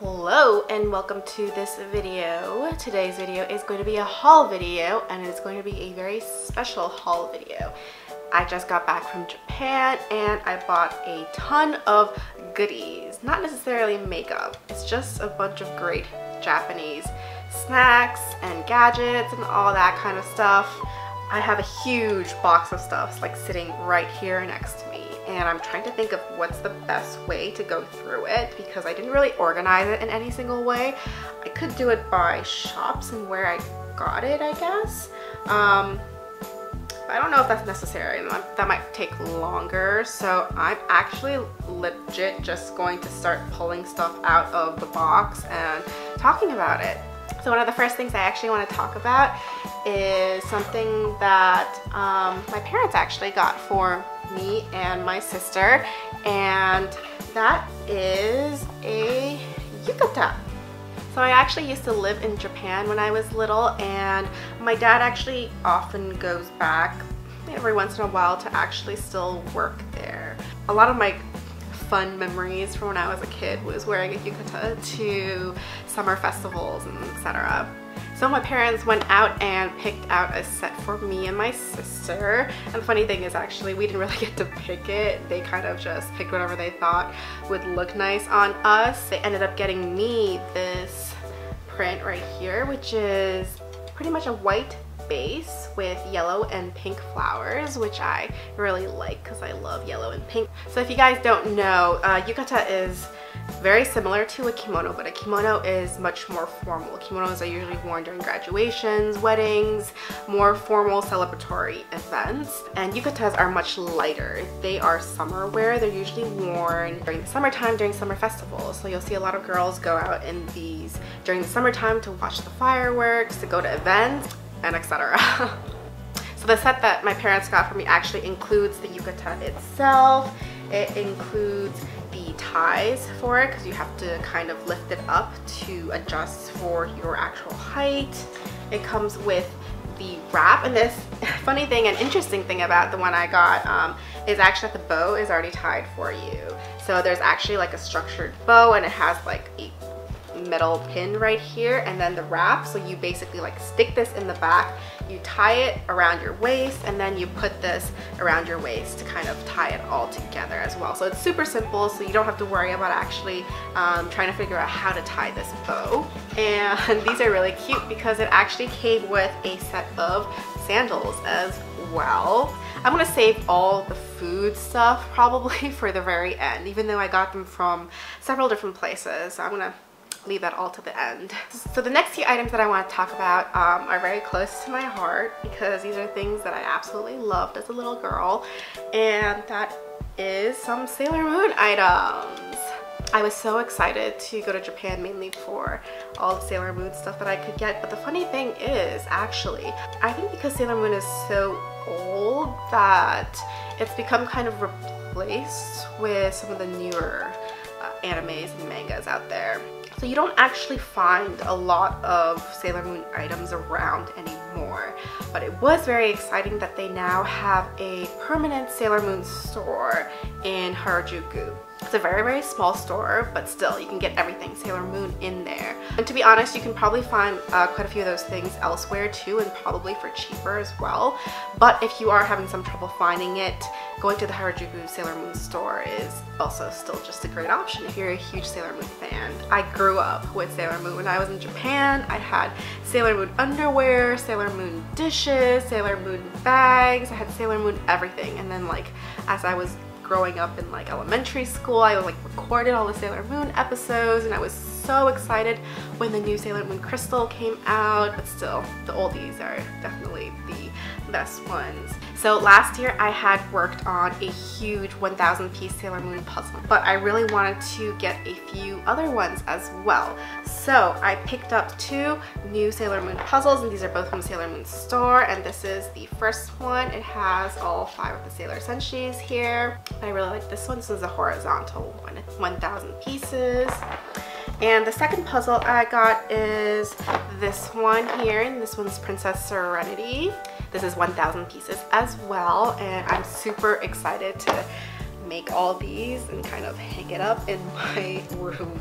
Hello and welcome to this video. Today's video is going to be a haul video, and it's going to be a very special haul video. I just got back from Japan and I bought a ton of goodies. Not necessarily makeup, it's just a bunch of great Japanese snacks and gadgets and all that kind of stuff. I have a huge box of stuff like sitting right here next to me, and I'm trying to think of what's the best way to go through it because I didn't really organize it in any single way. I could do it by shops and where I got it, I guess. I don't know if that's necessary, and that might take longer, so I'm actually legit just going to start pulling stuff out of the box and talking about it. So one of the first things I actually want to talk about is something that my parents actually got for me and my sister, and that is a yukata. So I actually used to live in Japan when I was little, and my dad actually often goes back every once in a while to actually still work there. A lot of my fun memories from when I was a kid was wearing a yukata to summer festivals and etc. So my parents went out and picked out a set for me and my sister, and the funny thing is actually we didn't really get to pick it. They kind of just picked whatever they thought would look nice on us. They ended up getting me this print right here, which is pretty much a white base with yellow and pink flowers, which I really like because I love yellow and pink. So if you guys don't know, yukata is very similar to a kimono, but a kimono is much more formal. Kimonos are usually worn during graduations, weddings, more formal celebratory events, and yukatas are much lighter. They are summer wear. They're usually worn during the summertime, during summer festivals. So you'll see a lot of girls go out in these during the summertime to watch the fireworks, to go to events, and etc. So the set that my parents got for me actually includes the yukata itself. It includes the ties for it because you have to kind of lift it up to adjust for your actual height. It comes with the wrap, and this funny thing and interesting thing about the one I got is actually that the bow is already tied for you. So there's actually like a structured bow, and it has like a metal pin right here, and then the wrap. So you basically like stick this in the back, you tie it around your waist, and then you put this around your waist to kind of tie it all together as well. So it's super simple, so you don't have to worry about actually trying to figure out how to tie this bow. And these are really cute because it actually came with a set of sandals as well. I'm gonna save all the food stuff probably for the very end, even though I got them from several different places. So I'm gonna leave that all to the end. So the next few items that I want to talk about are very close to my heart because these are things that I absolutely loved as a little girl, and that is some Sailormoon items. I was so excited to go to Japan mainly for all the Sailormoon stuff that I could get, but the funny thing is actually I think because Sailormoon is so old that it's become kind of replaced with some of the newer animes and mangas out there. So you don't actually find a lot of Sailormoon items around anymore, but it was very exciting that they now have a permanent Sailormoon store in Harajuku. It's a very, very small store, but still you can get everything Sailormoon in there. And to be honest, you can probably find quite a few of those things elsewhere too, and probably for cheaper as well. But if you are having some trouble finding it, going to the Harajuku Sailormoon store is also still just a great option if you're a huge Sailormoon fan. I grew up with Sailormoon when I was in Japan. I had Sailormoon underwear, Sailormoon dishes, Sailormoon bags. I had Sailormoon everything. And then like as I was growing up in like elementary school, I like recorded all the Sailormoon episodes, and I was so excited when the new Sailormoon Crystal came out. But still, the oldies are definitely the best ones. So last year I had worked on a huge 1,000 piece Sailormoon puzzle, but I really wanted to get a few other ones as well. So I picked up two new Sailormoon puzzles, and these are both from Sailormoon store, and this is the first one. It has all 5 of the Sailor Senshis here. I really like this one. This is a horizontal one. It's 1,000 pieces. And the second puzzle I got is this one here, and this one's Princess Serenity. This is 1,000 pieces as well, and I'm super excited to make all these and kind of hang it up in my room.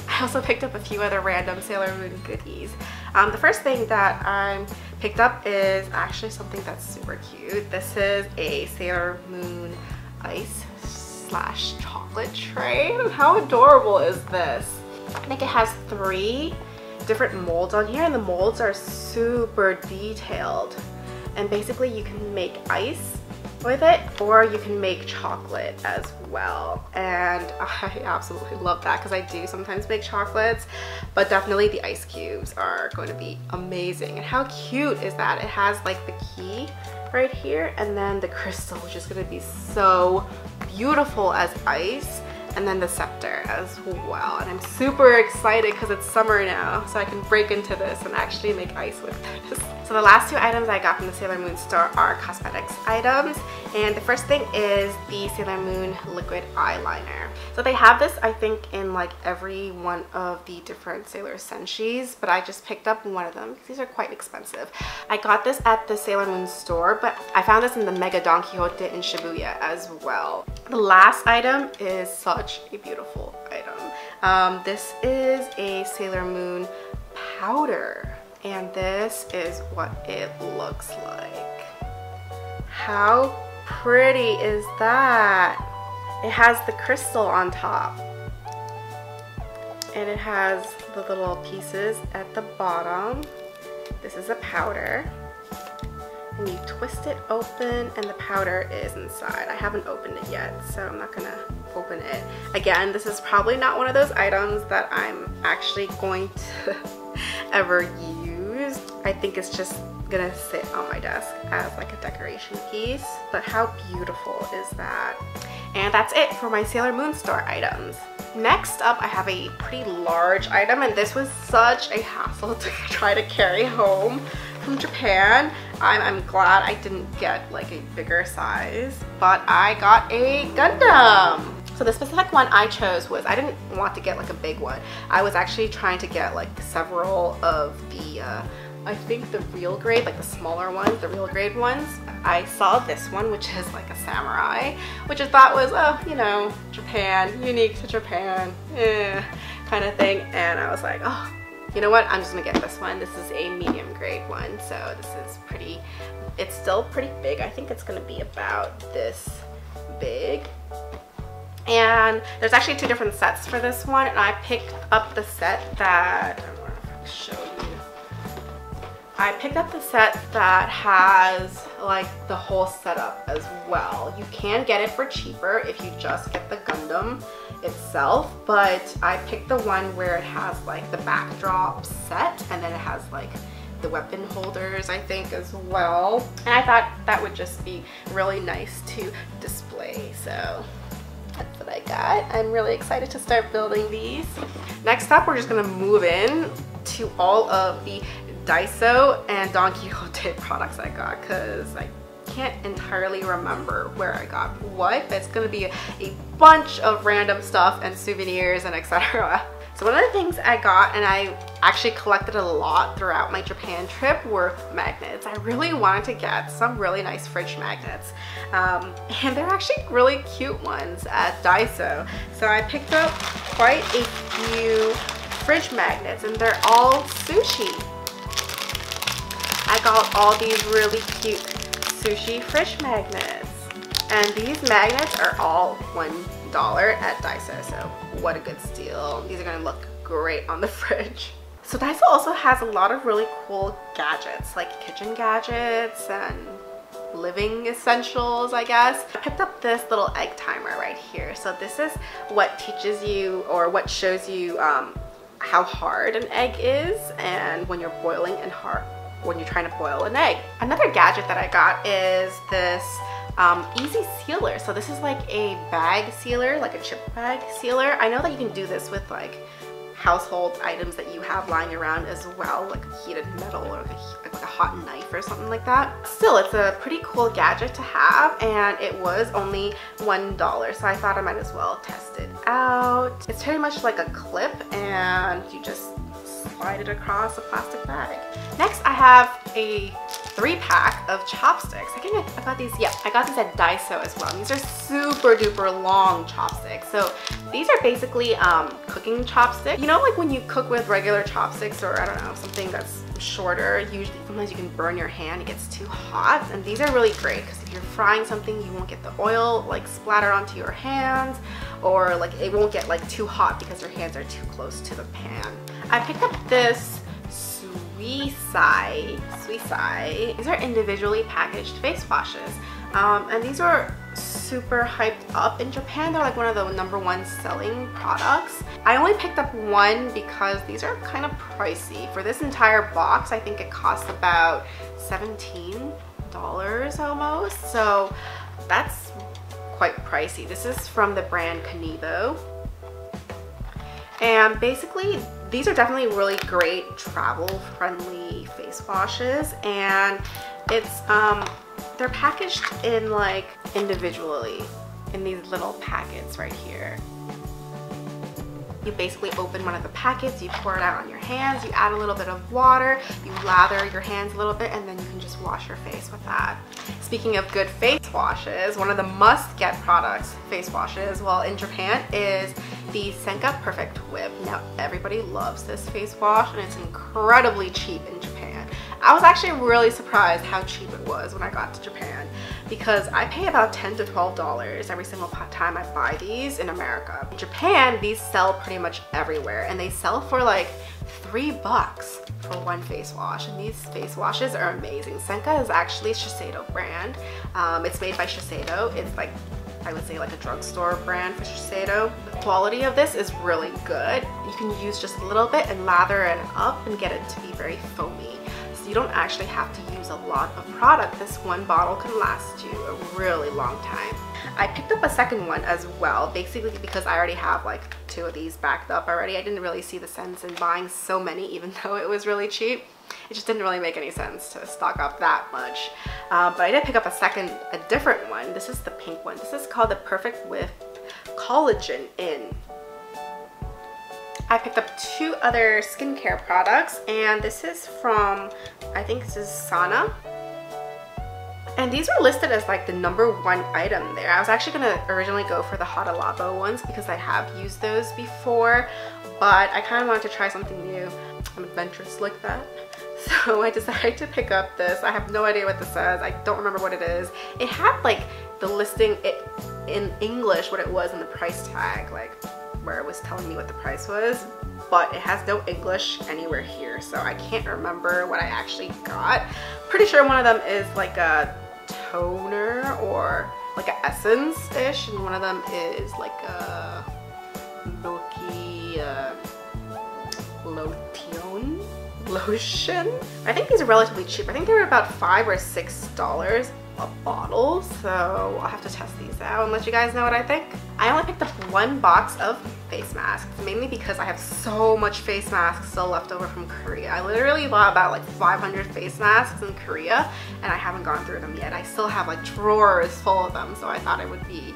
I also picked up a few other random Sailor Moon goodies. The first thing that I picked up is actually something that's super cute. This is a Sailor Moon ice / chocolate tray. How adorable is this? I think it has 3 different molds on here, and the molds are super detailed. And basically you can make ice with it, or you can make chocolate as well. And I absolutely love that because I do sometimes make chocolates, but definitely the ice cubes are going to be amazing. And how cute is that? It has like the key right here, and then the crystal, which is going to be so beautiful as ice, and then the scepter as well. And I'm super excited because it's summer now, so I can break into this and actually make ice with this. So the last 2 items I got from the Sailor Moon store are cosmetics items, and the first thing is the Sailor Moon liquid eyeliner. So they have this, I think, in like every one of the different Sailor Senshis, but I just picked up one of them because these are quite expensive. I got this at the Sailor Moon store, but I found this in the Mega Don Quixote in Shibuya as well. The last item is such a beautiful item. This is a Sailor Moon powder, and this is what it looks like. How pretty is that? It has the crystal on top, and it has the little pieces at the bottom. This is a powder, and you twist it open and the powder is inside. I haven't opened it yet, so I'm not gonna open it. Again, this is probably not one of those items that I'm actually going to ever use. I think it's just gonna sit on my desk as like a decoration piece, but how beautiful is that? And that's it for my Sailor Moon store items. Next up, I have a pretty large item, and this was such a hassle to try to carry home from Japan. I'm glad I didn't get like a bigger size, but I got a Gundam. So the specific one I chose was, I didn't want to get like a big one. I was actually trying to get like several of the I think the real grade, like the smaller ones, the real grade ones. I saw this one, which is like a samurai, which I thought was, oh, you know, Japan, unique to Japan, kind of thing. And I was like, oh, you know what, I'm just gonna get this one. This is a medium grade one, so this is pretty, it's still pretty big. I think it's gonna be about this big. And there's actually 2 different sets for this one, and I picked up the set that, I don't know if I can show you. I picked up the set that has like the whole setup as well. You can get it for cheaper if you just get the Gundam itself, but I picked the one where it has like the backdrop set, and then it has like the weapon holders, I think, as well. And I thought that would just be really nice to display, so that's what I got. I'm really excited to start building these. Next up, we're just gonna move in to all of the Daiso and Don Quixote products I got, because I can't entirely remember where I got what, but it's gonna be a bunch of random stuff and souvenirs and etc. So one of the things I got, and I actually collected a lot throughout my Japan trip, were magnets. I really wanted to get some really nice fridge magnets, and they're actually really cute ones at Daiso. So I picked up quite a few fridge magnets, and they're all sushi. I got all these really cute sushi fridge magnets, and these magnets are all $1 at Daiso, so what a good steal. These are gonna look great on the fridge. So Daiso also has a lot of really cool gadgets, like kitchen gadgets and living essentials, I guess. I picked up this little egg timer right here. So this is what teaches you, or what shows you how hard an egg is, and when you're boiling and when you're trying to boil an egg. Another gadget that I got is this easy sealer. So this is like a bag sealer, like a chip bag sealer. I know that you can do this with like household items that you have lying around as well, like heated metal or like a hot knife or something like that. Still, it's a pretty cool gadget to have, and it was only $1, so I thought I might as well test it out. It's pretty much like a clip, and you just slide it across a plastic bag. Next, I have a 3-pack of chopsticks. I think I got these, yeah, I got these at Daiso as well. And these are super duper long chopsticks. So these are basically cooking chopsticks. You know, like when you cook with regular chopsticks, or I don't know, something that's shorter, usually sometimes you can burn your hand, it gets too hot. And these are really great because if you're frying something, you won't get the oil like splattered onto your hands, or like it won't get like too hot because your hands are too close to the pan. I picked up this Suisai. These are individually packaged face washes. And these are super hyped up in Japan. They're like one of the #1 selling products. I only picked up one because these are kind of pricey. For this entire box, I think it costs about $17 almost. So that's quite pricey. This is from the brand Kanibo. And basically, these are definitely really great travel-friendly face washes, and it's they're packaged in like individually in these little packets right here. You basically open one of the packets, you pour it out on your hands, you add a little bit of water, you lather your hands a little bit, and then you can just wash your face with that. Speaking of good face washes, one of the must-get products, face washes, well, in Japan is the Senka Perfect Whip. Now, everybody loves this face wash, and it's incredibly cheap in Japan. I was actually really surprised how cheap it was when I got to Japan, because I pay about $10 to $12 every single time I buy these in America. In Japan, these sell pretty much everywhere, and they sell for like $3 for one face wash, and these face washes are amazing. Senka is actually a Shiseido brand. It's made by Shiseido. It's like, I would say like a drugstore brand for Shiseido. The quality of this is really good. You can use just a little bit and lather it up and get it to be very foamy. So you don't actually have to use a lot of product. This one bottle can last you a really long time. I picked up a second one as well, basically because I already have like 2 of these backed up already. I didn't really see the sense in buying so many, even though it was really cheap. It just didn't really make any sense to stock up that much. But I did pick up a different one. This is the pink one. This is called the Perfect Whip Collagen In. I picked up 2 other skincare products, and this is from, I think this is Sana. And these were listed as like the #1 item there. I was actually gonna originally go for the Hada Labo ones because I have used those before, but I kind of wanted to try something new. I'm adventurous like that. So I decided to pick up this. I have no idea what this says. I don't remember what it is. It had like the listing in English, what it was, and the price tag, like where it was telling me what the price was, but it has no English anywhere here, so I can't remember what I actually got. Pretty sure one of them is like a toner or like an essence-ish, and one of them is like a lotion. I think these are relatively cheap. I think they were about $5 or $6 a bottle, so I'll have to test these out and let you guys know what I think. I only picked up 1 box of face masks, mainly because I have so much face masks still left over from Korea. I literally bought about like 500 face masks in Korea, and I haven't gone through them yet. I still have like drawers full of them, so I thought it would be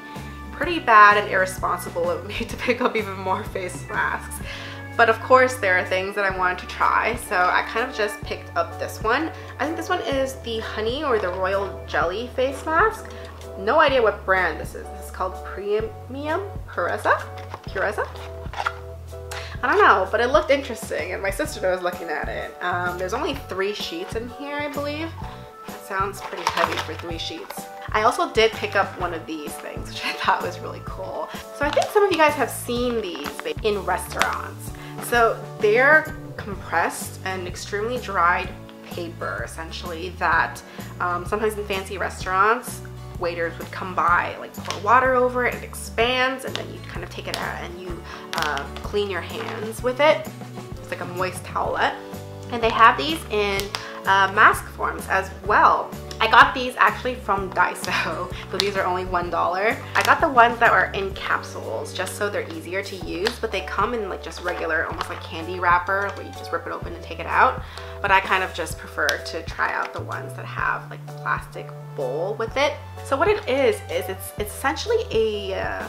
pretty bad and irresponsible of me to pick up even more face masks. But of course, there are things that I wanted to try, so I kind of just picked up this one. I think this one is the honey or the royal jelly face mask. No idea what brand this is. This is called Premium Pureza? I don't know, but it looked interesting, and my sister was looking at it. There's only 3 sheets in here, I believe. That sounds pretty heavy for 3 sheets. I also did pick up one of these things, which I thought was really cool. So I think some of you guys have seen these in restaurants. So they're compressed and extremely dried paper, essentially, that sometimes in fancy restaurants, waiters would come by, like pour water over it, it expands, and then you kind of take it out and you clean your hands with it. It's like a moist towelette. And they have these in mask forms as well. I got these actually from Daiso, so these are only $1. I got the ones that were in capsules just so they're easier to use, but they come in like just regular, almost like candy wrapper, where you just rip it open and take it out. But I kind of just prefer to try out the ones that have like the plastic bowl with it. So what it is it's essentially a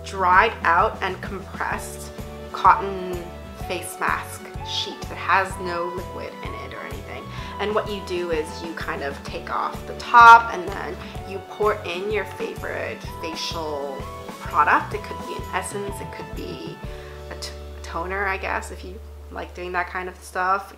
dried out and compressed cotton face mask sheet that has no liquid in it or anything. And what you do is you kind of take off the top and then you pour in your favorite facial product. It could be an essence, it could be a toner, I guess, if you like doing that kind of stuff.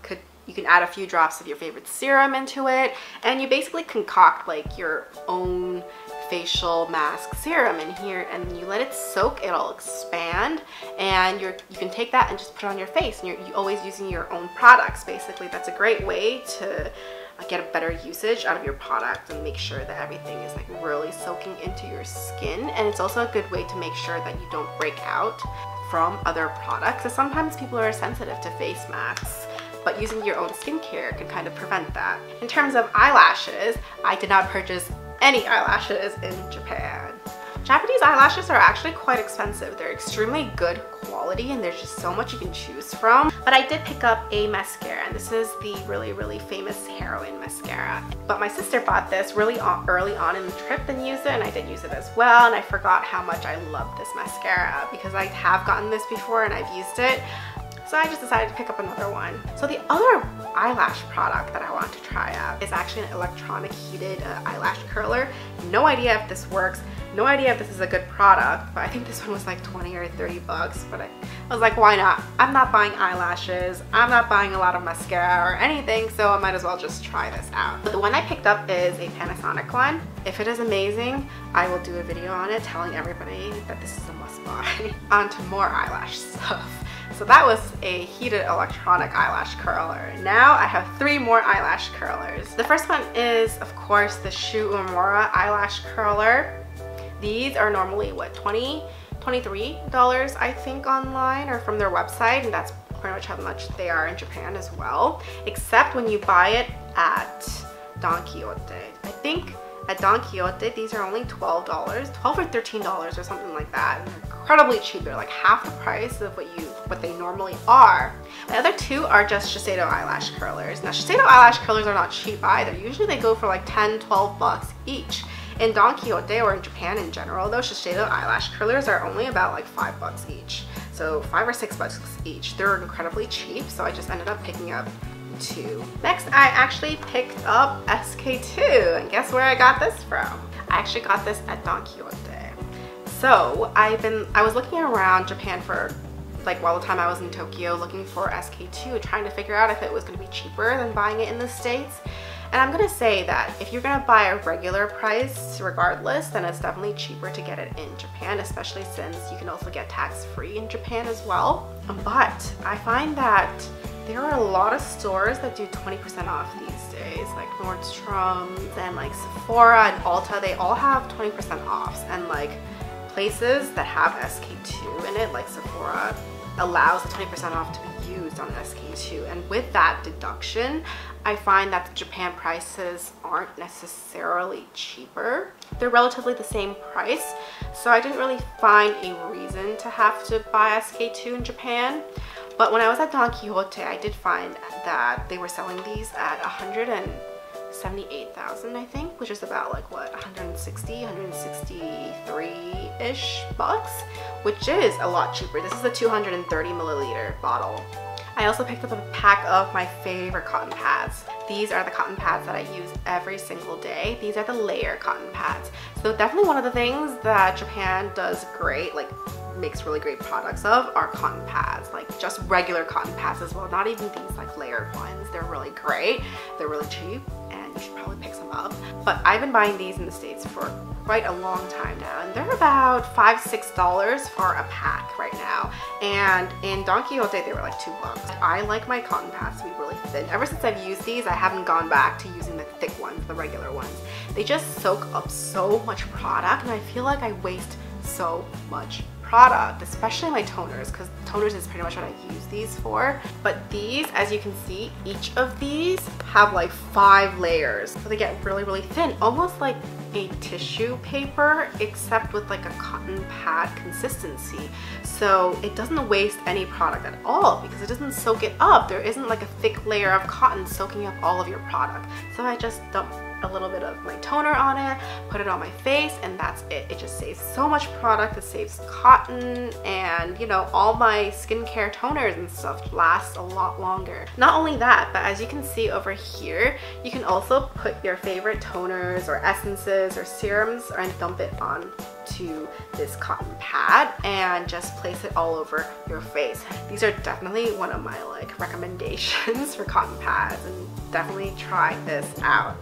You can add a few drops of your favorite serum into it, and you basically concoct like your own facial mask serum in here, and you let it soak. It'll expand, and you can take that and just put it on your face, and you're always using your own products. Basically, that's a great way to get a better usage out of your product and make sure that everything is like really soaking into your skin. And it's also a good way to make sure that you don't break out from other products, because sometimes people are sensitive to face masks, but using your own skincare can kind of prevent that. In terms of eyelashes, I did not purchase any eyelashes in Japan. Japanese eyelashes are actually quite expensive. They're extremely good quality and there's just so much you can choose from. But I did pick up a mascara, and this is the really famous Heroin mascara. But my sister bought this really early on in the trip and used it, and I did use it as well, and I forgot how much I love this mascara because I have gotten this before and I've used it. So I just decided to pick up another one. So the other eyelash product that I want to try out is actually an electronic heated eyelash curler. No idea if this works, no idea if this is a good product, but I think this one was like 20 or 30 bucks, but I was like, why not? I'm not buying eyelashes, I'm not buying a lot of mascara or anything, so I might as well just try this out. But the one I picked up is a Panasonic one. If it is amazing, I will do a video on it telling everybody that this is a must buy. On to more eyelash stuff. So that was a heated electronic eyelash curler. Now I have 3 more eyelash curlers. The first one is, of course, the Shu Uemura eyelash curler. These are normally, what, $23 I think online or from their website, and that's pretty much how much they are in Japan as well, except when you buy it at Don Quixote. I think at Don Quixote these are only $12 or $13 or something like that. They're incredibly cheap. They're like half the price of what they normally are. The other 2 are just Shiseido eyelash curlers. Now Shiseido eyelash curlers are not cheap either. Usually they go for like 10-12 bucks each. In Don Quixote, or in Japan in general, though, Shiseido eyelash curlers are only about like 5 bucks each. So 5 or 6 bucks each. They're incredibly cheap, so I just ended up picking up 2. Next, I actually picked up SK-II, and guess where I got this from? I actually got this at Don Quixote. So I was looking around Japan for like while the time I was in Tokyo, looking for SK-II, trying to figure out if it was going to be cheaper than buying it in the States. And I'm gonna say that if you're gonna buy a regular price regardless, then it's definitely cheaper to get it in Japan, especially since you can also get tax-free in Japan as well. But I find that there are a lot of stores that do 20% off these days, like Nordstrom's and like Sephora and Ulta. They all have 20% offs, and like places that have SK-II in it, like Sephora, allows the 20% off to be used on SK-II. And with that deduction, I find that the Japan prices aren't necessarily cheaper. They're relatively the same price, so I didn't really find a reason to have to buy SK-II in Japan. But when I was at Don Quixote, I did find that they were selling these at 178,000, I think, which is about like what, 163-ish bucks, which is a lot cheaper. This is a 230 milliliter bottle. I also picked up a pack of my favorite cotton pads. These are the cotton pads that I use every single day. These are the layer cotton pads. So definitely one of the things that Japan does great, like makes really great products of, are cotton pads, like just regular cotton pads as well, not even these like layered ones. They're really great, they're really cheap, and you should probably pick some up. But I've been buying these in the States for quite a long time now, and they're about $5-6 for a pack right now, and in Don Quixote they were like $2. I like my cotton pads to be really thin. Ever since I've used these, I haven't gone back to using the thick ones, the regular ones. They just soak up so much product, and I feel like I waste so much product, especially my toners, because toners is pretty much what I use these for. But these, as you can see, each of these have like 5 layers, so they get really thin, almost like a tissue paper except with like a cotton pad consistency, so it doesn't waste any product at all because it doesn't soak it up. There isn't like a thick layer of cotton soaking up all of your product. So I just dump a little bit of my toner on it, put it on my face, and that's it. It just saves so much product. It saves cotton, and you know, all my skincare toners and stuff last a lot longer. Not only that, but as you can see over here, you can also put your favorite toners or essences or serums and dump it on to this cotton pad and just place it all over your face. These are definitely one of my like recommendations for cotton pads, and definitely try this out.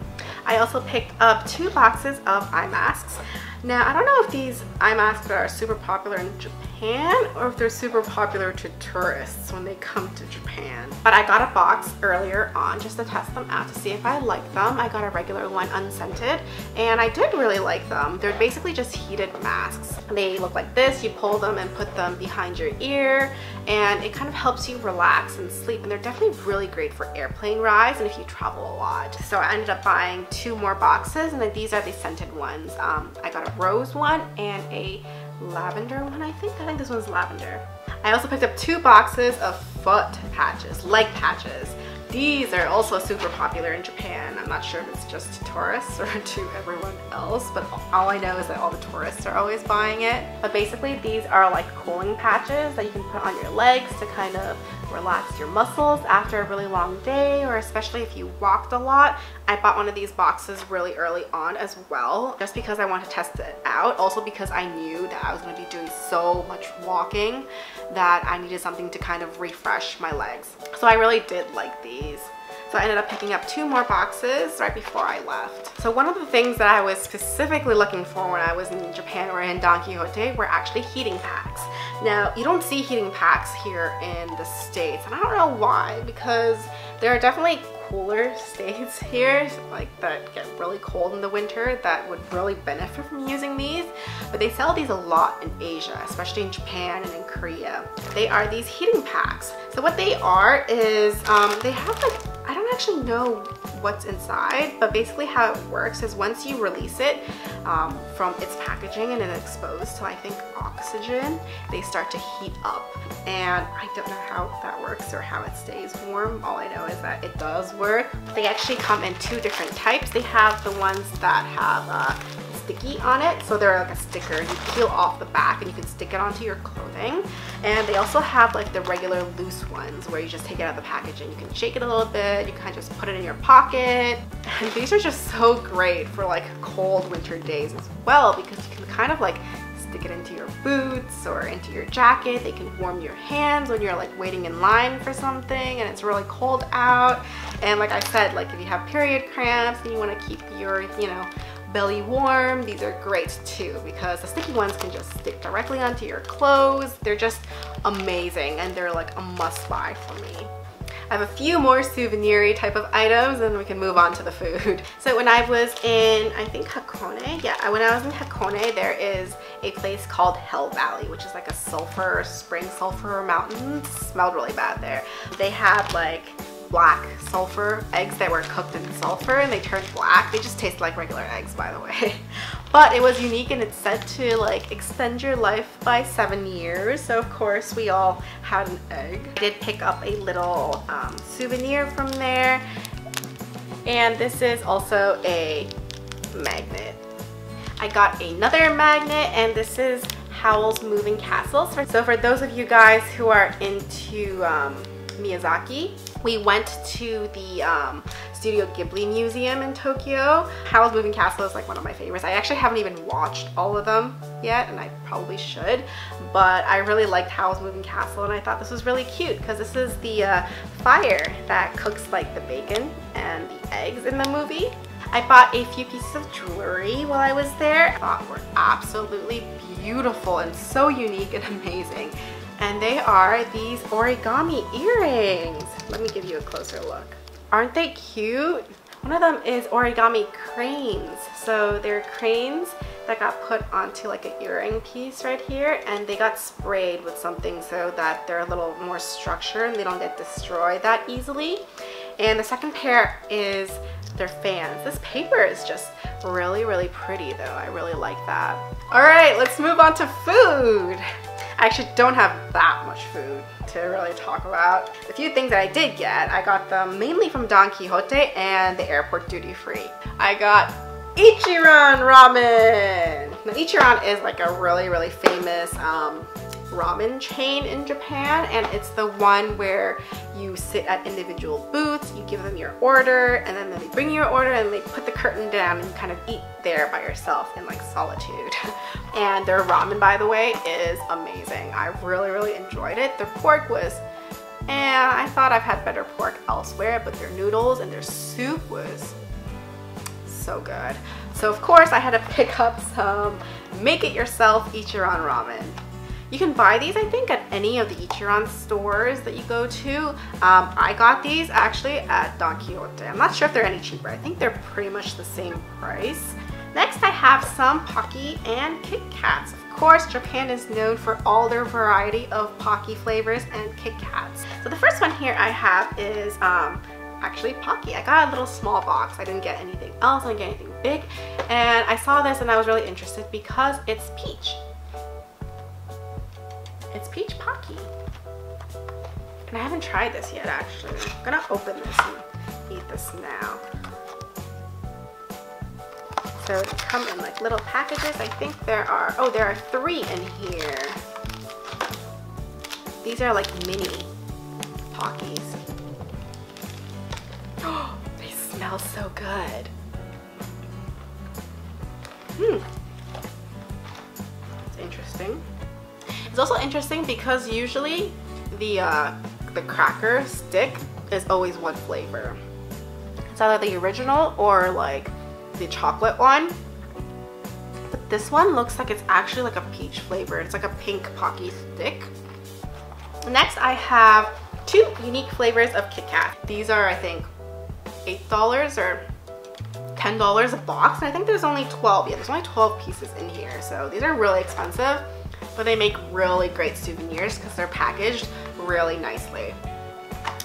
I also picked up 2 boxes of eye masks. Now, I don't know if these eye masks are super popular in Japan or if they're super popular to tourists when they come to Japan. But I got a box earlier on just to test them out to see if I like them. I got a regular one unscented, and I did really like them. They're basically just heated masks. They look like this. You pull them and put them behind your ear, and it kind of helps you relax and sleep. And they're definitely really great for airplane rides and if you travel a lot. So I ended up buying 2 more boxes, and then these are the scented ones. I got a rose one and a lavender one, I think this one's lavender. I also picked up 2 boxes of foot patches, leg patches. These are also super popular in Japan. I'm not sure if it's just to tourists or to everyone else, but all I know is that all the tourists are always buying it. But basically these are like cooling patches that you can put on your legs to kind of relax your muscles after a really long day, or especially if you walked a lot. I bought one of these boxes really early on as well, just because I wanted to test it out. Also because I knew that I was going to be doing so much walking that I needed something to kind of refresh my legs. So I really did like these. So I ended up picking up 2 more boxes right before I left. So one of the things that I was specifically looking for when I was in Japan or in Don Quixote were actually heating packs. Now, you don't see heating packs here in the States, and I don't know why, because there are definitely cooler states here, like that get really cold in the winter, that would really benefit from using these. But they sell these a lot in Asia, especially in Japan and in Korea. They are these heating packs. So what they are is they have like, I don't actually know what's inside, but basically how it works is once you release it from its packaging and it's exposed to, I think, oxygen, they start to heat up. And I don't know how that works or how it stays warm. All I know is that it does work. They actually come in 2 different types. They have the ones that have sticky on it, so they're like a sticker. You peel off the back and you can stick it onto your clothing. And they also have like the regular loose ones where you just take it out of the packaging. You can shake it a little bit, you kind of just put it in your pocket. And these are just so great for like cold winter days as well, because you can kind of like stick it into your boots or into your jacket. They can warm your hands when you're like waiting in line for something and it's really cold out. And like I said, like if you have period cramps and you want to keep your, you know, belly warm, these are great too, because the sticky ones can just stick directly onto your clothes. They're just amazing, and they're like a must buy for me. I have a few more souvenir-y type of items, and then we can move on to the food. So when I was in, I think Hakone, yeah, when I was in Hakone, there is a place called Hell Valley, which is like a spring sulfur mountain. It smelled really bad there. They had like black sulfur eggs that were cooked in sulfur, and they turned black. They just taste like regular eggs, by the way. But it was unique, and it's said to like extend your life by 7 years. So of course we all had an egg. I did pick up a little souvenir from there, and this is also a magnet. I got another magnet, and this is Howl's Moving Castles. So for those of you guys who are into Miyazaki, we went to the Studio Ghibli Museum in Tokyo. Howl's Moving Castle is like one of my favorites. I actually haven't even watched all of them yet, and I probably should, but I really liked Howl's Moving Castle, and I thought this was really cute because this is the fire that cooks like the bacon and the eggs in the movie. I bought a few pieces of jewelry while I was there. I thought were absolutely beautiful and so unique and amazing. And they are these origami earrings. Let me give you a closer look. Aren't they cute? One of them is origami cranes. So they're cranes that got put onto like an earring piece right here, and they got sprayed with something so that they're a little more structured and they don't get destroyed that easily. And the second pair is their fans. This paper is just really, really pretty though. I really like that. All right, let's move on to food. I actually don't have that much food to really talk about. The few things that I did get, I got them mainly from Don Quixote and the airport duty free. I got Ichiran ramen. Now Ichiran is like a really, really famous ramen chain in Japan, and it's the one where you sit at individual booths, you give them your order, and then they bring you your order and they put the curtain down and you kind of eat there by yourself in like solitude. And their ramen, by the way, is amazing. I really, really enjoyed it. Their pork was, I thought I've had better pork elsewhere, but their noodles and their soup was so good. So of course I had to pick up some make it yourself Ichiran ramen. You can buy these, I think, at any of the Ichiran stores that you go to. I got these actually at Don Quixote. I'm not sure if they're any cheaper. I think they're pretty much the same price. Next, I have some Pocky and Kit Kats. Of course, Japan is known for all their variety of Pocky flavors and Kit Kats. So the first one here I have is actually Pocky. I got a little small box. I didn't get anything else. I didn't get anything big. And I saw this and I was really interested because it's peach. It's peach Pocky. And I haven't tried this yet, actually. I'm gonna open this and eat this now. So they come in like little packages. I think there are 3 in here. These are like mini Pockies. Oh, they smell so good. It's interesting. It's also interesting because usually the cracker stick is always one flavor. It's either the original or like the chocolate one. But this one looks like it's actually like a peach flavor. It's like a pink Pocky stick. Next, I have 2 unique flavors of Kit Kat. These are, I think, $8 or $10 a box. And I think there's only 12. Yeah, there's only 12 pieces in here. So these are really expensive, but they make really great souvenirs because they're packaged really nicely.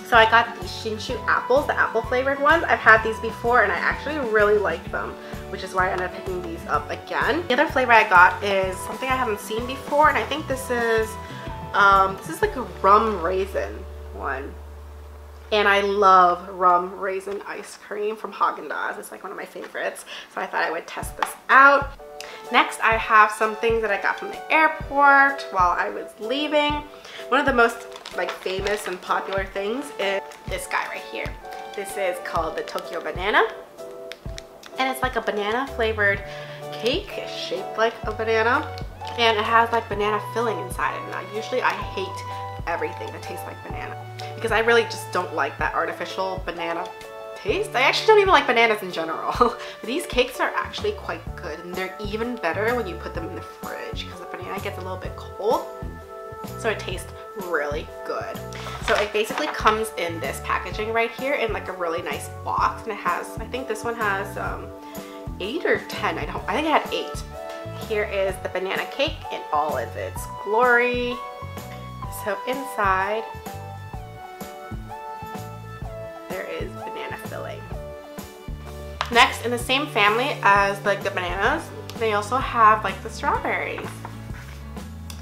So I got these Shinshu apples, the apple flavored ones. I've had these before and I actually really like them, which is why I ended up picking these up again. The other flavor I got is something I haven't seen before, and I think this is like a rum raisin one. And I love rum raisin ice cream from Haagen-Dazs. It's like one of my favorites. So I thought I would test this out. Next, I have some things that I got from the airport while I was leaving. One of the most like famous and popular things is this guy right here. This is called the Tokyo Banana. And it's like a banana flavored cake. It's shaped like a banana. And it has like banana filling inside it. And usually I hate everything that tastes like banana, because I really just don't like that artificial banana taste. I actually don't even like bananas in general. But these cakes are actually quite good, and they're even better when you put them in the fridge because the banana gets a little bit cold, so it tastes really good. So it basically comes in this packaging right here in like a really nice box, and it has, I think this one has 8 or 10. I think it had 8. Here is the banana cake in all of its glory. So inside there is banana filling. Next, in the same family as like the bananas, they also have like the strawberries.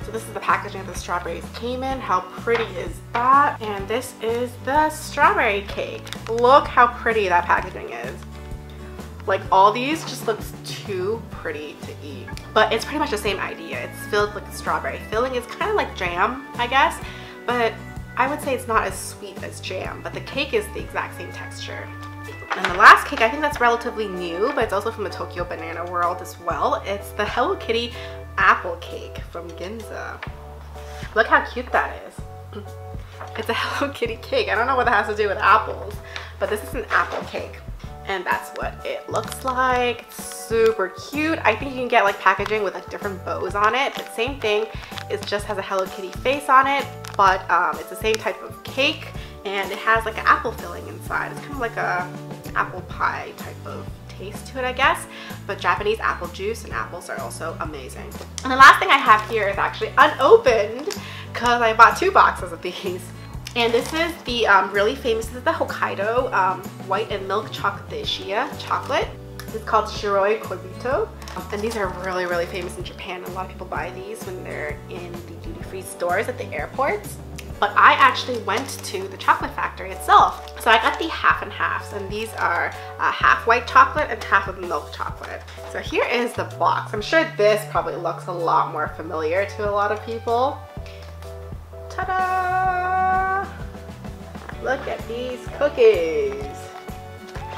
So this is the packaging that the strawberries came in. How pretty is that? And this is the strawberry cake. Look how pretty that packaging is. Like all these just looks too pretty to eat. But it's pretty much the same idea. It's filled with the strawberry filling. It's kind of like jam, I guess, but I would say it's not as sweet as jam, but the cake is the exact same texture. And the last cake, I think that's relatively new, but it's also from the Tokyo Banana world as well. It's the Hello Kitty apple cake from Ginza. Look how cute that is. It's a Hello Kitty cake. I don't know what that has to do with apples, but this is an apple cake. And that's what it looks like. It's super cute. I think you can get like packaging with like different bows on it, but same thing. It just has a Hello Kitty face on it, but it's the same type of cake, and it has like an apple filling inside. It's kind of like a apple pie type of taste to it, I guess, but Japanese apple juice and apples are also amazing. And the last thing I have here is actually unopened because I bought 2 boxes of these. And this is the really famous, this is the Hokkaido white and milk chocolate chocolate. It's called Shiroi Koibito. And these are really, really famous in Japan. A lot of people buy these when they're in the duty-free stores at the airports. But I actually went to the chocolate factory itself. So I got the half and halves, and these are half white chocolate and half of milk chocolate. So here is the box. I'm sure this probably looks a lot more familiar to a lot of people. Ta-da! Look at these cookies.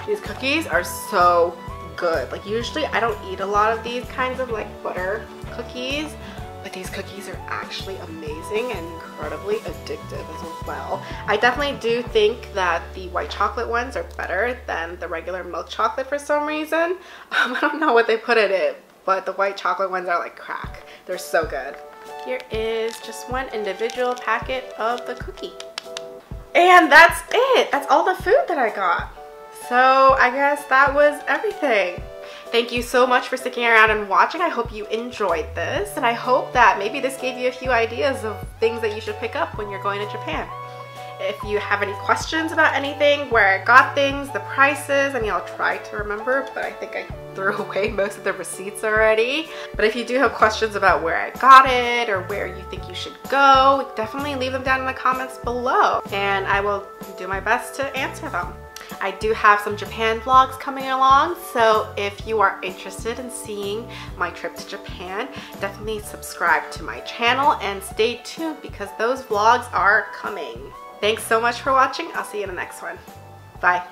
These cookies are so good. Like usually I don't eat a lot of these kinds of like butter cookies, but these cookies are actually amazing and incredibly addictive as well. I definitely do think that the white chocolate ones are better than the regular milk chocolate for some reason. I don't know what they put in it, but the white chocolate ones are like crack. They're so good. Here is just one individual packet of the cookie. And that's it. That's all the food that I got. So I guess that was everything. Thank you so much for sticking around and watching. I hope you enjoyed this, and I hope that maybe this gave you a few ideas of things that you should pick up when you're going to Japan. If you have any questions about anything, where I got things, the prices, I mean, I'll try to remember, but I think I threw away most of the receipts already. But if you do have questions about where I got it or where you think you should go, definitely leave them down in the comments below, and I will do my best to answer them. I do have some Japan vlogs coming along, so if you are interested in seeing my trip to Japan, definitely subscribe to my channel and stay tuned because those vlogs are coming. Thanks so much for watching. I'll see you in the next one. Bye.